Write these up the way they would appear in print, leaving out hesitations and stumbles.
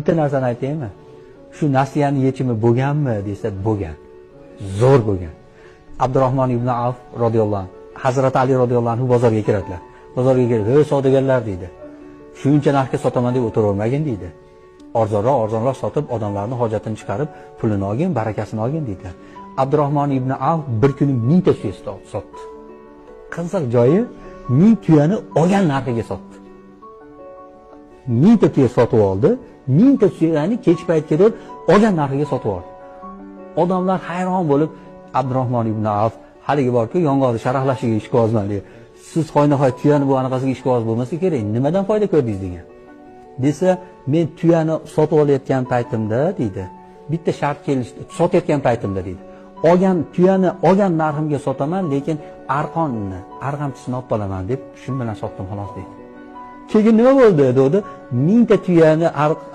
Bitta narsani aytaymi? Shu nasiyani yechimi bo'lganmi desa, bo'lgan. Zo'r bo'lgan. Abdurahmon ibn Avf radhiyallohu anhu, Hazrat Ali radhiyallohu anhu bozorga kiradilar. Bozorga kelib, "Ey savdogarlar" deydi. "Shuncha narxga sotaman deb o'tiravermagin" deydi. Arzonroq sotib, odamlarning hojatini chiqarib, pulini olgin, barakasini olgin deydilar. Abdurahmon ibn Avf bir kuni 1000 ta tuya sotdi. Qiziq joyi 1000 tuyani olgan narxiga sotdi. 1000 ta tuya sotib oldi. 1000 ta tuyani kech paytga kelib olgan narxiga sotib oldi. Odamlar hayron bo'lib, Abdurahmon ibn Avf haligi borku, yong'oqni sharaqlashiga ishqibozman deydi. "Siz qo'ynahoy tuyani bu anaqasiga ishqiboz bo'lmasa kerak, nimadan foyda ko'rdingiz?" degan. Desa, "Men tuyani sotib olayotgan paytimda" deydi. "Bitta shart kelishdi, sotayotgan paytimda" deydi. Tuyani olgan narximga sotaman, lekin arqamchisini olib qolaman deb shu bilan sotdim xolos" deydi. Keyin nima bo'ldi dedi? 1000 ta tuyani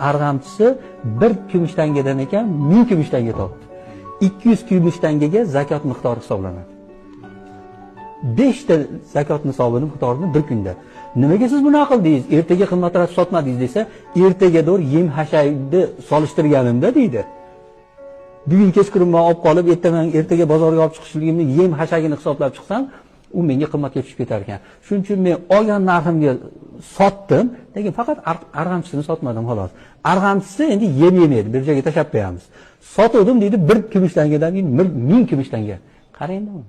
arg'amchisi 1 kumush tangadan ekan, 1000 kumush tanga topdi. 200 kumush tangaga zakot miqdori hisoblanadi. 5 ta zakot hisobini miqdorini bir kunda. Nimaga siz buni qildingiz? Ertaga qimmatroq sotmadingiz desa, ertagadir yem hashayni solishtirganimda deydi. Bugun kechqurun men olib qolib, ertaga bozorga olib chiqishligimni yem hashagini hisoblab chiqsam, u menga qimmatga tushib ketar ekan. Shuning uchun men olgan narximga sotdim, lekin faqat arg'amchisini sotmadim xolos. Arg'amchisi endi yem yemaydi, bir joyga tashlab qo'yamiz. Sotdim deydi 1 kumush tangadan keyin 1000 kumush tanga. Qarang endi buni.